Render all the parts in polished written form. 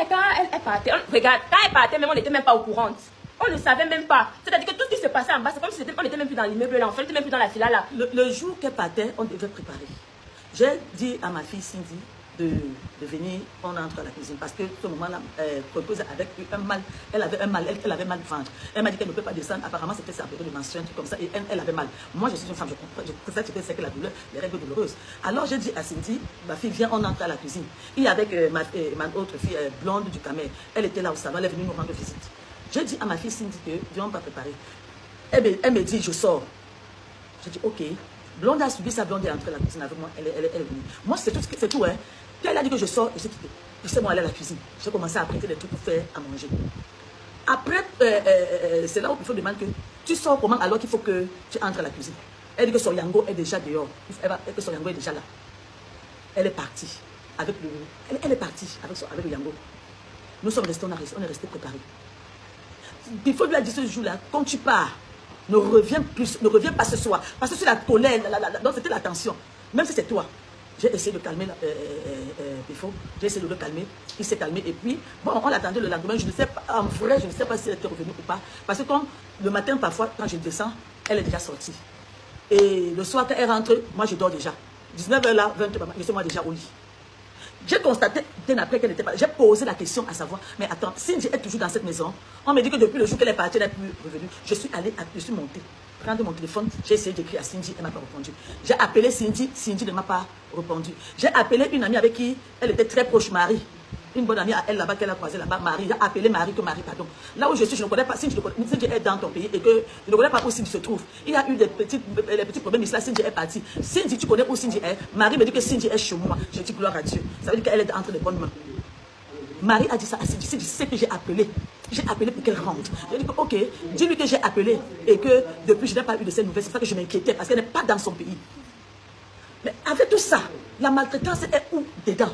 Quand elle partait, regarde, quand elle partait, même on n'était même pas au courant. On ne savait même pas. C'est-à-dire que tout ce qui se passait en bas, c'est comme si on n'était même plus dans l'immeuble là, on n'était même plus dans la fila là. Le jour qu'elle partait, on devait préparer. J'ai dit à ma fille Cindy de venir, on entre à la cuisine. Parce que ce moment-là, propose avec un mal. Elle avait un mal, elle avait mal au ventre. Elle m'a dit qu'elle ne peut pas descendre. Apparemment, c'était sa période de menstruation, un truc comme ça. Et elle avait mal. Moi, je suis une femme, je préfère que que la douleur, les règles douloureuses. Alors, j'ai dit à Cindy, ma fille, viens, on entre à la cuisine. Et avec ma autre fille, blonde du Camer, elle était là au salon, elle est venue nous rendre visite. J'ai dit à ma fille Cindy que viens, on va préparer. Elle me dit, je sors. J'ai dit, ok. Blonde a subi sa blonde est entrée à la cuisine avec moi. Elle est venue. Moi, c'est tout, hein. Puis elle a dit que je sors, je sais quitter. Je sais, moi, aller à la cuisine. J'ai commencé à prêter des trucs pour faire à manger. Après, c'est là où il faut demander que tu sors comment alors qu'il faut que tu entres à la cuisine. Elle dit que son yango est déjà dehors. Que son yango est déjà là. Elle est partie avec le. Elle est partie avec le yango. Nous sommes restés, on est restés préparés. Il faut lui dire ce jour-là, quand tu pars, ne reviens pas ce soir. Parce que c'est la colère, donc c'était la tension. Même si c'est toi. J'ai essayé de calmer Pifo. J'ai essayé de le calmer. Il s'est calmé. Et puis, bon, on l'attendait le lendemain. Je ne sais pas, en vrai, je ne sais pas si elle était revenue ou pas. Parce que comme le matin, parfois, quand je descends, elle est déjà sortie. Et le soir, quand elle rentre, moi, je dors déjà. 19h là, 20h, je suis moi déjà au lit. J'ai constaté, bien après qu'elle n'était pas. J'ai posé la question à savoir, mais attends, Cindy est toujours dans cette maison. On me dit que depuis le jour qu'elle est partie, elle n'est plus revenue. Je suis montée, prendre mon téléphone, j'ai essayé d'écrire à Cindy, elle ne m'a pas répondu. J'ai appelé Cindy, Cindy ne m'a pas répondu. J'ai appelé une amie avec qui elle était très proche, Marie. Une bonne amie à elle là-bas qu'elle a croisée là-bas, Marie. J'ai appelé Marie, pardon. Là où je suis, je ne connais pas, Cindy est dans ton pays et que je ne connais pas où Cindy se trouve. Il y a eu des petits problèmes ici, là, Cindy est partie. Cindy, tu connais où Cindy est? Marie me dit que Cindy est chez moi. Je dis gloire à Dieu. Ça veut dire qu'elle est entre les bonnes mains. Marie a dit ça à Cindy. Cindy sait que j'ai appelé. J'ai appelé pour qu'elle rentre. J'ai dit que, ok, dis-lui que j'ai appelé et que depuis, je n'ai pas eu de ces nouvelles. C'est ça que je m'inquiétais parce qu'elle n'est pas dans son pays. Mais avec tout ça, la maltraitance est où dedans?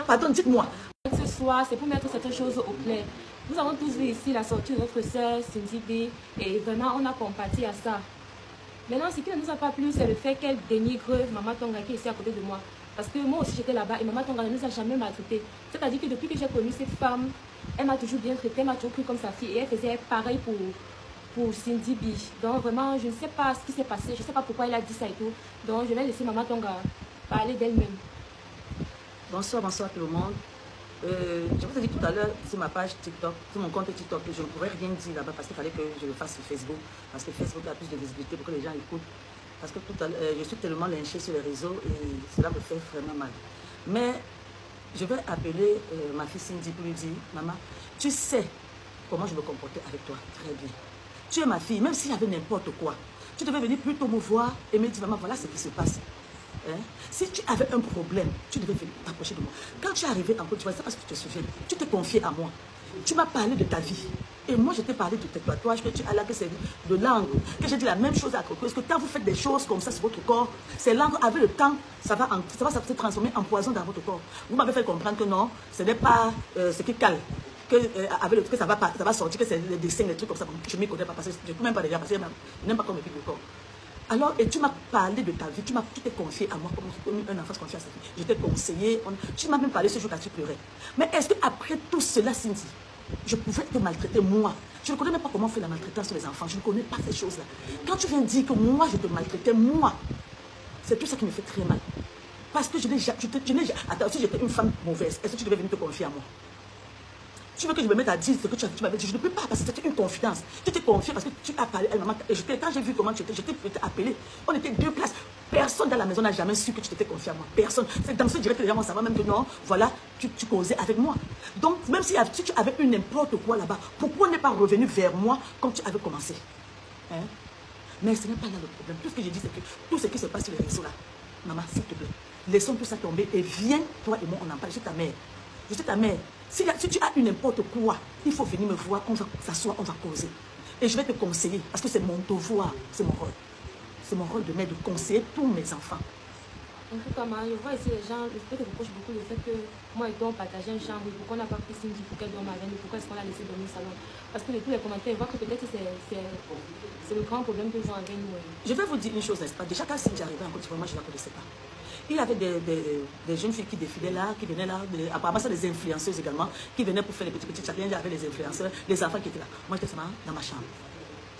Pardon, dites-moi. Ce soir, c'est pour mettre certaines choses au clair. Nous avons tous vu ici la sortie de notre sœur Cindy B et vraiment on a compati à ça. Maintenant, ce qui ne nous a pas plu, c'est le fait qu'elle dénigre Maman Tonga qui est ici à côté de moi. Parce que moi aussi j'étais là-bas et Maman Tonga ne nous a jamais maltraité. C'est-à-dire que depuis que j'ai connu cette femme, elle m'a toujours bien traité, elle m'a toujours cru comme sa fille et elle faisait pareil pour Cindy B. Donc vraiment, je ne sais pas ce qui s'est passé, je ne sais pas pourquoi elle a dit ça et tout. Donc je vais laisser Maman Tonga parler d'elle-même. Bonsoir tout le monde. Je vous ai dit tout à l'heure sur ma page TikTok, sur mon compte TikTok, que je ne pourrais rien dire là-bas parce qu'il fallait que je le fasse sur Facebook. Parce que Facebook a plus de visibilité pour que les gens écoutent. Parce que tout à l'heure, je suis tellement lynchée sur les réseaux et cela me fait vraiment mal. Mais je vais appeler ma fille Cindy pour lui dire, maman, tu sais comment je me comportais avec toi. Très bien. Tu es ma fille, même s'il y avait n'importe quoi. Tu devais venir plutôt me voir et me dire, maman, voilà ce qui se passe. Hein? Si tu avais un problème, tu devais venir t'approcher de moi. Quand tu es arrivé en Côte d'Ivoire, c'est parce que tu te souviens, tu t'es confié à moi. Tu m'as parlé de ta vie. Et moi, je t'ai parlé de tes tatouages, que tu as là, que c'est de l'angle, que j'ai dit la même chose à Coco. Est-ce que quand vous faites des choses comme ça sur votre corps, c'est l'angle, avec le temps, ça va se transformer en poison dans votre corps. Vous m'avez fait comprendre que non, ce n'est pas ce qui cale. Avec le truc, ça va sortir, que c'est les dessins, les trucs comme ça. Je ne m'y connais pas, parce que je ne peux même pas déjà, parce que je n'aime pas qu'on me pique le corps. Alors, et tu m'as parlé de ta vie, tu t'es confié à moi comme un enfant se confie à sa fille. Je t'ai conseillé, tu m'as même parlé ce jour-là, tu pleurais. Mais est-ce qu'après tout cela, Cindy, je pouvais te maltraiter moi? Je ne connais même pas comment on fait la maltraitance sur les enfants, je ne connais pas ces choses-là. Quand tu viens dire que moi, je te maltraitais, moi, c'est tout ça qui me fait très mal. Parce que je n'ai jamais... Attends, si j'étais une femme mauvaise, est-ce que tu devais venir te confier à moi? Tu veux que je me mette à dire ce que tu m'avais dit? Je ne peux pas, parce que c'était une confidence. Tu t'es confié parce que tu as parlé à maman. Et quand j'ai vu comment tu étais, je t'ai appelé. On était deux places. Personne dans la maison n'a jamais su que tu t'étais confié à moi. Personne. C'est dans ce direct que les gens vont savoir même que non, voilà, tu causais avec moi. Donc, même si tu avais eu n'importe quoi là-bas, pourquoi n'est pas revenu vers moi comme tu avais commencé? Hein? Mais ce n'est pas là le problème. Tout ce que je dis, c'est que tout ce qui se passe sur les réseaux là, maman, s'il te plaît, laissons tout ça tomber et viens, toi et moi, on en parle. Je suis ta mère. Je suis ta mère. Si tu as eu n'importe quoi, il faut venir me voir, on va s'asseoir, on va causer. Et je vais te conseiller, parce que c'est mon devoir, c'est mon rôle. C'est mon rôle de mère de conseiller tous mes enfants. En tout cas, je vois ici les gens, je te reproche beaucoup le fait que moi et toi on partageait une chambre, pourquoi on n'a pas pris Cindy pour qu'elle dorme avec nous, pourquoi est-ce qu'on l'a laissé dormir au salon? Parce que de tous les commentaires, je vois que peut-être c'est le grand problème que nous avons avec nous. Je vais vous dire une chose, n'est-ce pas? Déjà quand Cindy arrivait en Côte d'Ivoire, moi je ne la connaissais pas. Il y avait des jeunes filles qui défilaient là, qui venaient là, apparemment c'est des influenceuses également, qui venaient pour faire les petits challenges avec les influenceurs, les enfants qui étaient là. Moi j'étais dans ma chambre.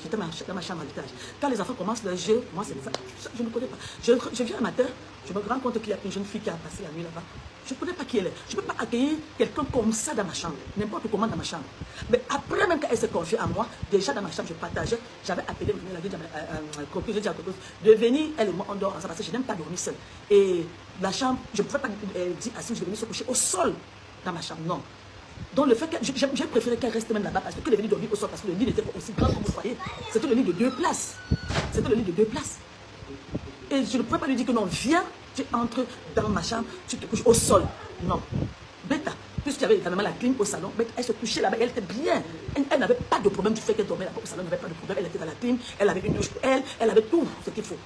J'étais dans ma chambre à l'étage. Quand les enfants commencent leur jeu, moi c'est ça, je ne connais pas. Je viens un matin, je me rends compte qu'il y a une jeune fille qui a passé la nuit là-bas. Je ne connais pas qui elle est. Je ne peux pas accueillir quelqu'un comme ça dans ma chambre, n'importe comment dans ma chambre. Mais après, même quand elle s'est confiée à moi, déjà dans ma chambre, je partageais, j'avais appelé j'ai dit à Coco, de venir, elle et moi, on dort ensemble, parce que je n'aime pas dormir seule. Et la chambre, je ne pouvais pas dire à Cindy, je vais venir se coucher au sol dans ma chambre, non. Donc le fait que j'ai préféré qu'elle reste même là-bas, parce que de venir dormir au sol, parce que le lit n'était pas aussi grand comme vous croyez. C'était le lit de 2 places. C'était le lit de 2 places. Et je ne pouvais pas lui dire que non, viens, tu entres dans ma chambre, tu te couches au sol. Non. Beta, puisqu'il y avait évidemment la clim au salon, Beta, elle se couchait là-bas, elle était bien. Elle n'avait pas de problème du fait qu'elle dormait là-bas au salon, elle n'avait pas de problème. Elle était dans la clim, elle avait une douche pour elle, elle avait tout ce qu'il faut.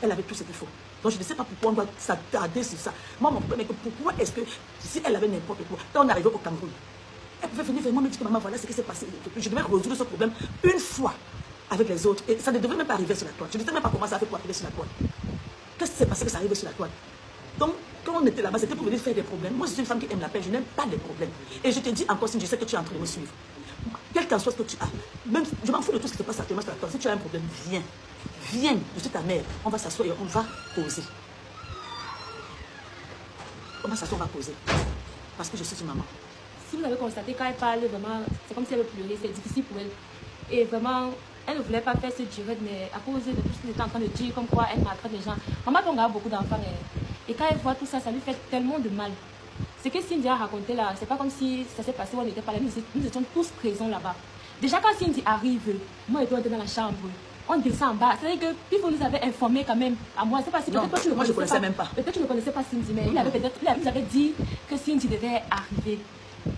Elle avait tout ce qu'il faut. Donc je ne sais pas pourquoi on doit s'attarder sur ça. Moi, mon problème est que pourquoi est-ce que si elle avait n'importe quoi, quand on est arrivé au Cameroun, elle pouvait venir vraiment me dire que maman, voilà ce qui s'est passé. Je devais résoudre ce problème une fois avec les autres. Et ça ne devrait même pas arriver sur la toile. Je ne sais même pas comment ça a fait pour arriver sur la toile. Qu'est-ce qui s'est passé que ça arrive sur la toile? Donc, quand on était là-bas, c'était pour venir faire des problèmes. Moi, je suis une femme qui aime la paix, je n'aime pas les problèmes. Et je te dis encore, si je sais que tu es en train de me suivre, quel qu'en soit ce que tu as, même, je m'en fous de tout ce qui se passe actuellement sur la toile. Si tu as un problème, viens. Viens, je suis ta mère. On va s'asseoir et on va causer. On va s'asseoir, on va causer. Parce que je suis une maman. Si vous avez constaté, quand elle parle, vraiment, c'est comme si elle pleurait, c'est difficile pour elle. Et vraiment, elle ne voulait pas faire ce direct, mais à cause de tout ce qu'elle était en train de dire, comme quoi elle maltraite les gens. Maman Tonga a beaucoup d'enfants, et quand elle voit tout ça, ça lui fait tellement de mal. Ce que Cindy a raconté là, c'est pas comme si ça s'est passé où on n'était pas là, nous étions tous présents là-bas. Déjà quand Cindy arrive, moi et toi on était dans la chambre, on descend en bas. C'est-à-dire que Pifo nous avait informé quand même, à moi, c'est pas si peut-être toi tu ne connaissais connaissais même pas. Peut-être tu ne connaissais pas Cindy, mais il avait dit que Cindy devait arriver.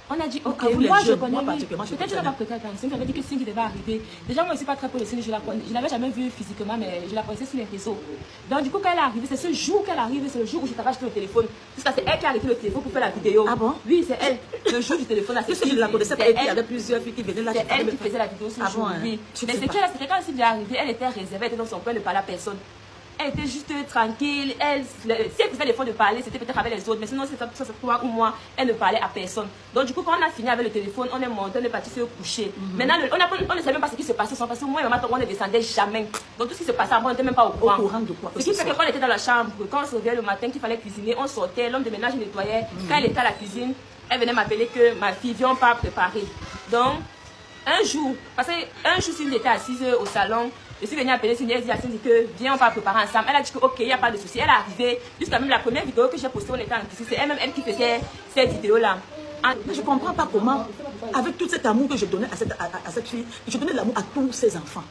On a dit, ok, moi je connais, peut-être tu n'as pas prêté attention, j'avais dit que Cindy devait arriver. Déjà, moi je ne suis pas très pour Cindy, je ne l'avais jamais vue physiquement, mais je la connaissais sur les réseaux. Donc du coup, quand elle est arrivée, c'est ce jour qu'elle est arrivée, c'est le jour où je t'avais acheté le téléphone. C'est elle qui a arrêté le téléphone pour faire la vidéo. Ah bon? Oui, c'est elle, le jour du téléphone. Parce que je la connaissais pas, il y avait plusieurs filles qui venaient là. C'est elle qui faisait la vidéo sur le jour, oui. Mais c'est que quand Cindy est arrivée, elle était réservée, elle était dans son coin, elle ne parlait à personne. Elle était juste tranquille. Si elle faisait l'effort de parler, c'était peut-être avec les autres. Mais sinon, c'est toi ou moi, elle ne parlait à personne. Donc, du coup, quand on a fini avec le téléphone, on est monté, on est parti se coucher. Maintenant, on ne savait même pas ce qui se passait. Parce que moi et maman, on ne descendait jamais. Donc, tout ce qui se passait avant, on n'était même pas au courant. Au courant de quoi? Ce qui fait que quand on était dans la chambre, quand on se réveillait le matin, qu'il fallait cuisiner, on sortait, l'homme de ménage nettoyait. Quand elle était à la cuisine, elle venait m'appeler que ma fille, viens pas préparer. Donc, un jour, parce qu'un jour, si j'étais assise au salon, je suis venue appeler Cindy, elle dit à Cindy que viens, on va préparer ensemble. Elle a dit que ok, il n'y a pas de souci. Elle est arrivée, jusqu'à même la première vidéo que j'ai postée, on était en cuisine. C'est elle-même qui faisait cette vidéo-là. Je ne comprends pas comment, avec tout cet amour que je donnais à cette fille, je donnais l'amour à tous ses enfants.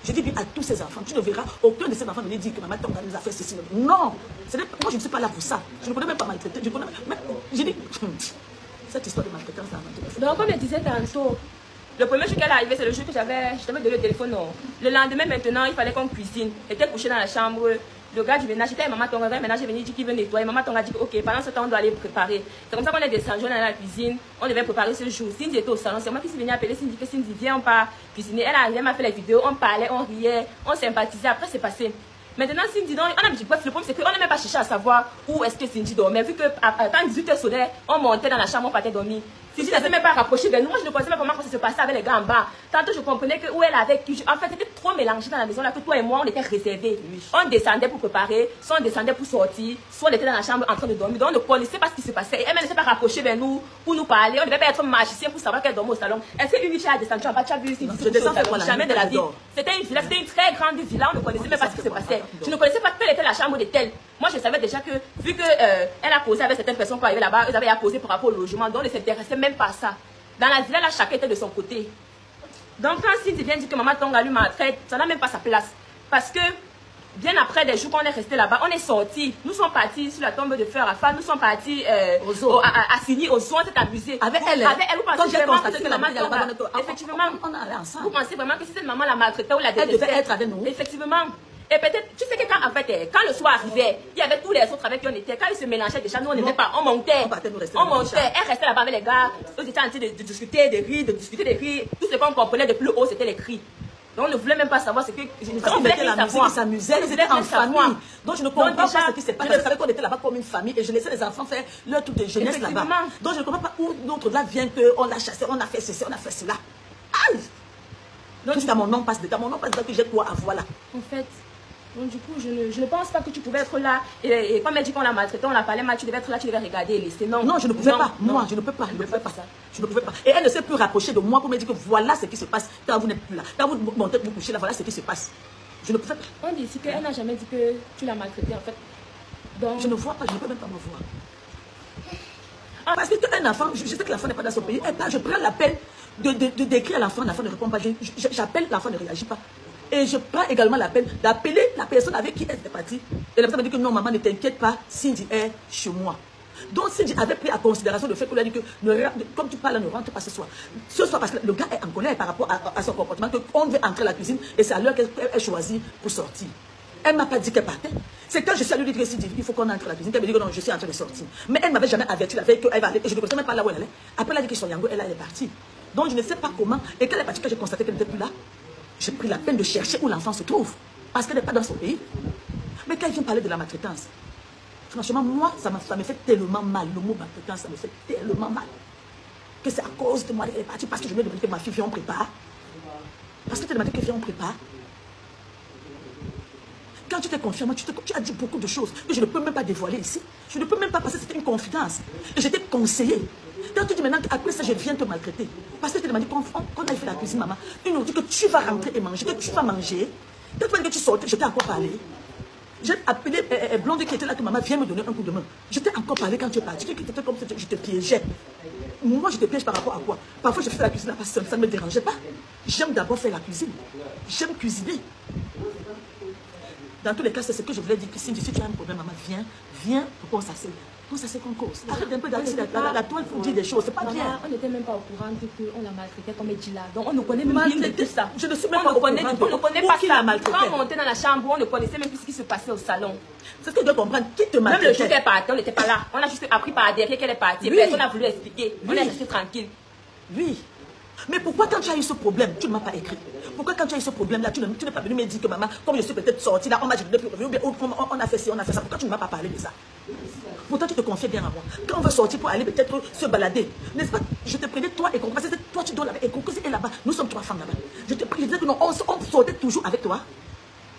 Je dis à tous ses enfants, tu ne verras aucun de ces enfants venir dire que maman Tonga nous a fait ceci. Non, moi je ne suis pas là pour ça. Je ne connais même pas maltraiter. Je dis, cette histoire de maltraitance là. Donc comme je disais tantôt, le premier jour qu'elle est arrivée, c'est le jour que je t'avais donné le téléphone. Non. Le lendemain, maintenant, il fallait qu'on cuisine. Elle était couchée dans la chambre. Le gars du ménage, c'était maman Tonga. Le ménage est venu dire qu'il veut nettoyer. Maman Tonga a dit ok, pendant ce temps, on doit aller préparer. C'est comme ça qu'on est descendu dans la cuisine. On devait préparer ce jour. Cindy était au salon. C'est moi qui suis venue appeler Cindy que Cindy viens, on part cuisiner. Elle arrivée, elle m'a fait les vidéos. On parlait, on riait, on sympathisait. Après, c'est passé. Maintenant, Cindy, on a dit, bref, le problème, c'est qu'on n'a même pas cherché à savoir où est-ce que Cindy dormait. Vu que quand 18h sonnait, on montait dans la chambre, on partait dormir. Cindy ne s'est même pas rapprochée de nous. Moi, je ne connaissais pas comment ça se passait avec les gars en bas. Tantôt, je comprenais que où elle avait. En fait, c'était trop mélangé dans la maison là que toi et moi, on était réservés. On descendait pour préparer, soit on descendait pour sortir, soit on était dans la chambre en train de dormir. Donc, on ne connaissait pas ce qui se passait. Et elle ne s'est pas rapprochée de nous pour nous parler. On ne devait pas être magicien pour savoir qu'elle dormait au salon. Est-ce qu'une villa a descendu en bas? Tu as vu Cindy? Je descends jamais de la vie. C'était une villa, c'était une très grande villa. On ne connaissait même pas ce qui se passait. Je ne connaissais pas quelle était la chambre de telle. Moi, je savais déjà que, vu qu'elle a causé avec certaines personnes qui arrivaient là-bas, elles avaient à causer par rapport au logement, donc on ne s'intéressait même pas à ça. Dans la villa, là, chacun était de son côté. Donc, quand Cindy vient dire que maman Tonga lui maltraite, ça n'a même pas sa place. Parce que, bien après des jours qu'on est resté là-bas, on est sortis. Nous sommes partis sur la tombe de Feu Arafat, nous sommes partis à Signy, au zoo, on s'est amusés. Avec elle, vous pensez vraiment que cette maman Tonga, effectivement, on allait ensemble. Vous pensez vraiment que si cette maman la maltraitait ou la détestait, elle devait être avec nous. Effectivement. Et peut-être, tu sais que quand le soir arrivait, il y avait tous les autres avec qui on était. Quand ils se mélangeaient déjà, nous on n'aimait pas, on montait. On montait. Elle restait là-bas avec les gars. Ils étaient en train de discuter, de rire, Tout ce qu'on comprenait de plus haut, c'était les cris. Donc on ne voulait même pas savoir ce que... Parce qu'ils mettaient la musique, ils s'amusaient, ils étaient en famille. Donc je ne comprends pas ce qui s'est passé. Je savais qu'on était là-bas comme une famille et je laissais les enfants faire leur truc de jeunesse là-bas. Donc je ne comprends pas où notre là vient qu'on l'a chassé, on a fait ceci, on a fait cela. Aïe! Donc jusqu'à mon nom passe dedans. Mon nom passe dedans que j'ai quoi à voir là. En fait, donc du coup, je ne pense pas que tu pouvais être là. Et comme elle dit qu'on l'a maltraité, on l'a parlé mal, tu devais être là, tu devais regarder et laisser. Non, non, je ne pouvais pas. Moi, je ne peux pas. Je ne pouvais pas ça. Je ne pouvais pas. Et elle ne s'est plus rapprocher de moi pour me dire que voilà ce qui se passe quand vous n'êtes plus là. Quand vous montez, vous couchez là, voilà ce qui se passe. Je ne pouvais pas. On dit ici qu'elle n'a jamais dit que tu l'as maltraité en fait. Donc... Je ne vois pas, je ne peux même pas me voir. Parce qu'un enfant, je sais que l'enfant n'est pas dans son pays, je prends la peine de décrire à l'enfant, l'enfant ne répond pas, j'appelle, l'enfant ne réagit pas. Et je prends également la peine d'appeler la personne avec qui elle était partie. Et la personne me dit que non, maman, ne t'inquiète pas, Cindy est chez moi. Donc Cindy avait pris en considération le fait qu'on lui a dit que, comme tu parles, ne rentre pas ce soir. Ce soir, parce que le gars est en colère par rapport à son comportement, qu'on veut entrer à la cuisine et c'est à l'heure qu'elle choisit pour sortir. Elle ne m'a pas dit qu'elle partait. C'est quand je suis allée lui dire que il faut qu'on entre à la cuisine, qu'elle me dit que non, je suis en train de sortir. Mais elle ne m'avait jamais averti la veille qu'elle va aller. Et je ne connaissais même pas là où elle allait. Après, elle a dit que son yango, elle est partie. Donc je ne sais pas comment. Et quand elle est partie, quand j'ai constaté qu'elle n'était plus là, j'ai pris la peine de chercher où l'enfant se trouve. Parce qu'elle n'est pas dans son pays. Mais quand elle vient parler de la maltraitance, franchement, moi, ça me fait tellement mal. Le mot maltraitance, ça me fait tellement mal. Que c'est à cause de moi qu'elle est partie. Parce que je lui ai demandé que ma fille vienne, on prépare. Parce que tu as demandé que vienne, on prépare. Quand tu t'es confié à moi, tu as dit beaucoup de choses que je ne peux même pas dévoiler ici. Je ne peux même pas passer, c'était une confidence. Et j'étais conseillée. Quand tu dis maintenant qu'après ça, je viens te maltraiter. Parce que tu m'as dit qu'on aille faire la cuisine, maman. Ils nous dit que tu vas rentrer et manger, que tu vas manger. Quand tu m'as dit que tu sortais, je t'ai encore parlé. J'ai appelé Blonde qui était là, que maman vient me donner un coup de main. Je t'ai encore parlé quand tu es parti. C'était comme si je te piégeais. Moi, je te piège par rapport à quoi? Parfois, je fais la cuisine là, parce que ça ne me dérangeait pas. J'aime d'abord faire la cuisine. J'aime cuisiner. Dans tous les cas, c'est ce que je voulais dire. Si tu as un problème, maman, viens pour qu'on s'asseye. Qu'on s'asseye, qu'on cause. Arrête un peu d'arrêter la toile pour dire des choses. C'est pas bien. On n'était même pas au courant qu'on l'a maltraité comme elle dit là. Donc on ne connaît même rien de tout ça. Je ne suis même pas au courant. On ne connaît pas ça. Quand on montait dans la chambre, on ne connaissait même plus ce qui se passait au salon. C'est ce que je dois comprendre. Qui te maltraitait? Même le jour qu'elle partait, on n'était pas là. On a juste appris par derrière qu'elle est partie. Personne n'a voulu expliquer. On est resté tranquille. Oui. Mais pourquoi quand tu as eu ce problème, tu ne m'as pas écrit? Pourquoi quand tu as eu ce problème-là, tu n'es pas venu me dire que maman, comme je suis peut-être sortie là, on m'a dit de plus revenir, on a fait ci, on a fait ça. Pourquoi tu ne m'as pas parlé de ça? Pourtant tu te confiais bien à moi. Quand on veut sortir pour aller peut-être se balader, n'est-ce pas? Je te prenais toi et Coco, parce que toi tu dois là-bas et Coco est là-bas. Nous sommes 3 femmes là-bas. Je te prie, je disais que non, on sortait toujours avec toi.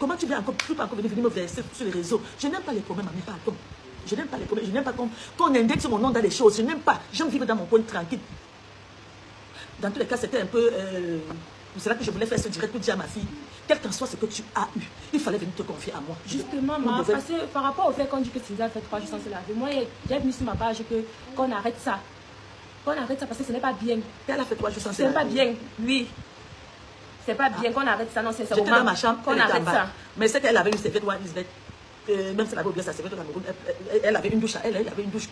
Comment tu viens encore plus pas encore venir me verser sur les réseaux? Je n'aime pas les problèmes, mais pardon. Je n'aime pas les problèmes, je n'aime pas qu'on indexe mon nom dans les choses. Je n'aime pas. J'aime vivre dans mon coin tranquille. Dans tous les cas, c'était un peu... c'est là que je voulais faire ce direct pour dire à ma fille, quel qu'en soit ce que tu as eu, il fallait venir te confier à moi. Justement, parce que par rapport au fait qu'on dit que Cindy a fait 3 jours sans se laver, moi, j'ai mis sur ma page qu'on arrête ça. Qu'on arrête ça parce que ce n'est pas bien. Elle a fait 3 jours sans se laver. Ce n'est pas bien, oui. C'est pas bien qu'on arrête ça, non, c'est J'étais dans ma chambre, qu'on arrête ça. Mais c'est qu'elle avait une serviette, même si elle avait oublié sa serviette, elle avait une douche, elle avait une douche,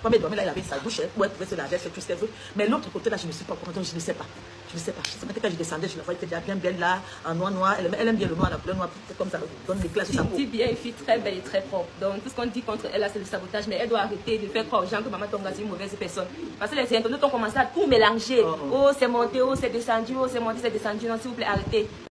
comme elle dormait là, elle avait sa douche, où elle pouvait se laver, faire tout ce qu'elle veut. Mais l'autre côté là, je ne suis pas au courant, je ne sais pas. Je ne sais pas. Quand je descendais, je la voyais déjà bien belle là, en noir, elle aime bien le noir, la couleur noire, comme ça donne l'éclat sur sa peau. Elle dit bien, une fille très belle et très propre. Donc tout ce qu'on dit contre elle là, c'est le sabotage, mais elle doit arrêter de faire croire aux gens que maman Tonga c'est une mauvaise personne. Parce que les internautes ont commencé à tout mélanger. Oh, c'est monté, oh, c'est descendu, oh, c'est monté, c'est descendu. Non, s'il vous plaît, arrêtez.